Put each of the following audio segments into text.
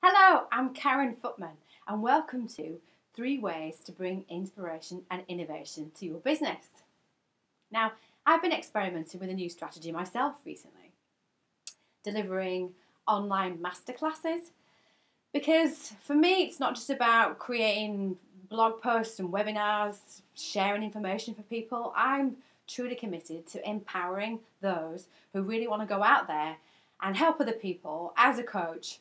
Hello, I'm Karen Footman and welcome to 3 Ways to Bring Inspiration and Innovation to Your Business. Now, I've been experimenting with a new strategy myself recently, delivering online masterclasses, because for me it's not just about creating blog posts and webinars, sharing information for people. I'm truly committed to empowering those who really want to go out there and help other people as a coach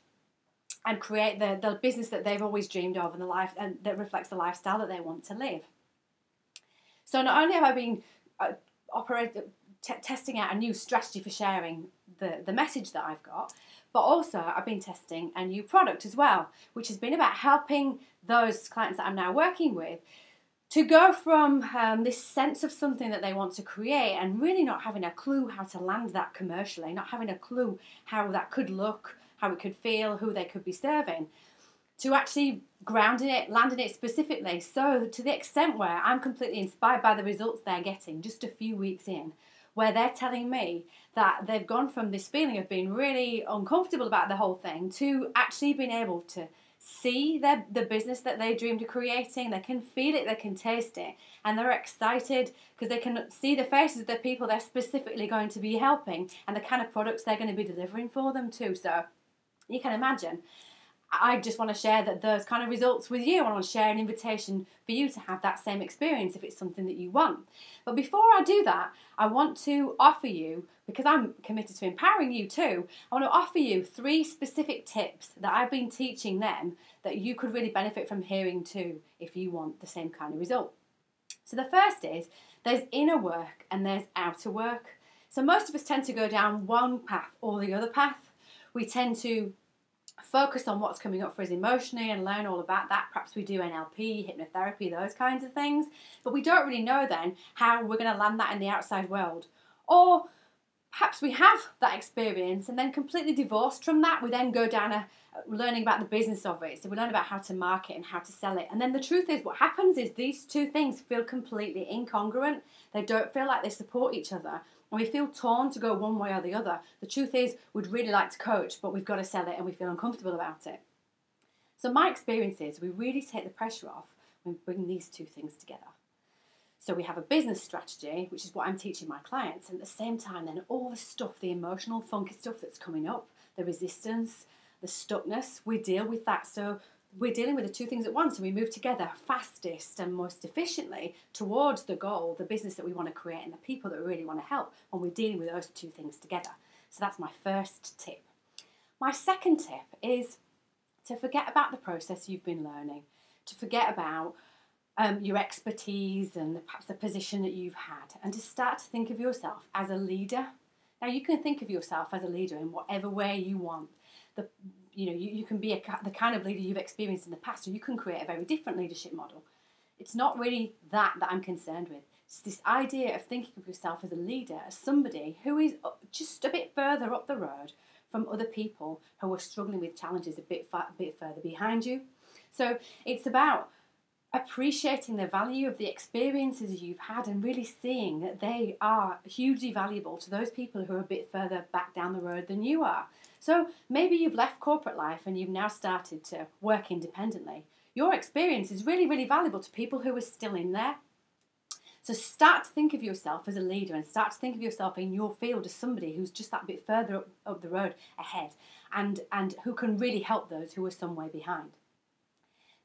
and create the business that they've always dreamed of and the life and that reflects the lifestyle that they want to live. So not only have I been testing out a new strategy for sharing the message that I've got, but also I've been testing a new product as well, which has been about helping those clients that I'm now working with to go from this sense of something that they want to create and really not having a clue how to land that commercially, not having a clue how that could look, how it could feel, who they could be serving, to actually grounding it, landing it specifically. So to the extent where I'm completely inspired by the results they're getting just a few weeks in, where they're telling me that they've gone from this feeling of being really uncomfortable about the whole thing to actually being able to see the business that they dreamed of creating. They can feel it, they can taste it, and they're excited because they can see the faces of the people they're specifically going to be helping and the kind of products they're going to be delivering for them too. So you can imagine, I just want to share those kind of results with you. I want to share an invitation for you to have that same experience if it's something that you want. But before I do that, I want to offer you, because I'm committed to empowering you too, I want to offer you 3 specific tips that I've been teaching them that you could really benefit from hearing too if you want the same kind of result. So the first is, there's inner work and there's outer work. So most of us tend to go down one path or the other path. We tend to focus on what's coming up for us emotionally and learn all about that. Perhaps we do NLP, hypnotherapy, those kinds of things. But we don't really know then how we're going to land that in the outside world. Or perhaps we have that experience and then completely divorced from that. We then go down learning about the business of it. So we learn about how to market and how to sell it. And then the truth is, what happens is these 2 things feel completely incongruent. They don't feel like they support each other. And we feel torn to go one way or the other. The truth is, we'd really like to coach, but we've got to sell it and we feel uncomfortable about it. So my experience is we really take the pressure off when we bring these 2 things together. So we have a business strategy, which is what I'm teaching my clients. And at the same time, then all the stuff, the emotional, funky stuff that's coming up, the resistance, the stuckness, we deal with that. So we're dealing with the 2 things at once, and we move together fastest and most efficiently towards the goal, the business that we want to create and the people that we really want to help when we're dealing with those 2 things together. So that's my first tip. My second tip is to forget about the process you've been learning, to forget about your expertise and perhaps the position that you've had, and to start to think of yourself as a leader. Now, you can think of yourself as a leader in whatever way you want. You can be the kind of leader you've experienced in the past, or you can create a very different leadership model. It's not really that I'm concerned with. It's this idea of thinking of yourself as a leader, as somebody who is just a bit further up the road from other people who are struggling with challenges a bit further behind you. So it's about appreciating the value of the experiences you've had and really seeing that they are hugely valuable to those people who are a bit further back down the road than you are. So maybe you've left corporate life and you've now started to work independently. Your experience is really, really valuable to people who are still in there. So start to think of yourself as a leader and start to think of yourself in your field as somebody who's just that bit further up the road ahead and who can really help those who are some way behind.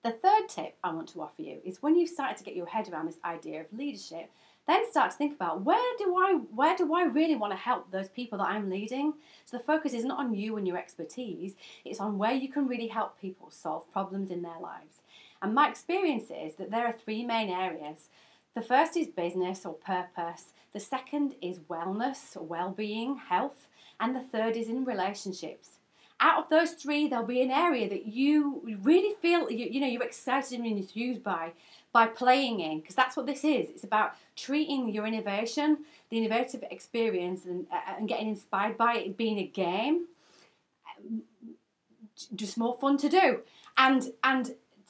The third tip I want to offer you is when you've started to get your head around this idea of leadership, then start to think about where do I really want to help those people that I'm leading? So the focus is not on you and your expertise, it's on where you can really help people solve problems in their lives. And my experience is that there are 3 main areas. The first is business or purpose, the second is wellness or well-being, health, and the third is in relationships. Out of those 3, there'll be an area that you really feel you're excited and enthused by playing in, because that's what this is. It's about treating your innovation, the innovative experience, and getting inspired by it being a game, just more fun to do, and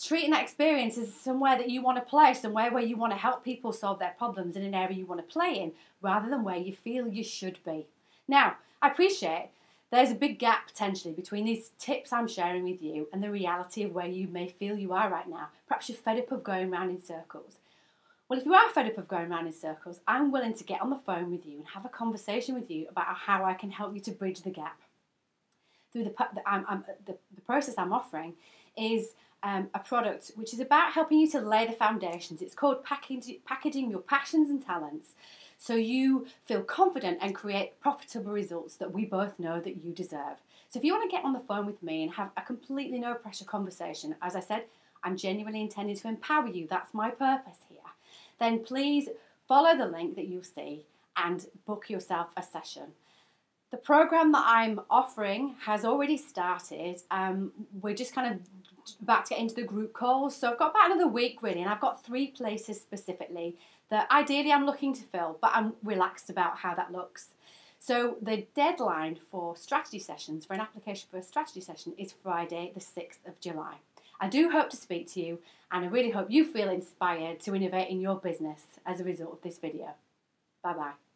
treating that experience as somewhere that you want to play, somewhere where you want to help people solve their problems in an area you want to play in, rather than where you feel you should be. Now, I appreciate There's a big gap potentially between these tips I'm sharing with you and the reality of where you may feel you are right now. Perhaps you're fed up of going round in circles. Well, if you are fed up of going round in circles, I'm willing to get on the phone with you and have a conversation with you about how I can help you to bridge the gap. Through the process I'm offering is a product which is about helping you to lay the foundations. It's called packaging your passions and talents so you feel confident and create profitable results that we both know that you deserve. So if you want to get on the phone with me and have a completely no pressure conversation, as I said, I'm genuinely intending to empower you. That's my purpose here. Then please follow the link that you'll see and book yourself a session. The program that I'm offering has already started. We're just kind of about to get into the group calls. So I've got about another week really, and I've got 3 places specifically that ideally I'm looking to fill, but I'm relaxed about how that looks. So the deadline for strategy sessions, for an application for a strategy session, is Friday the 6th of July. I do hope to speak to you, and I really hope you feel inspired to innovate in your business as a result of this video. Bye-bye.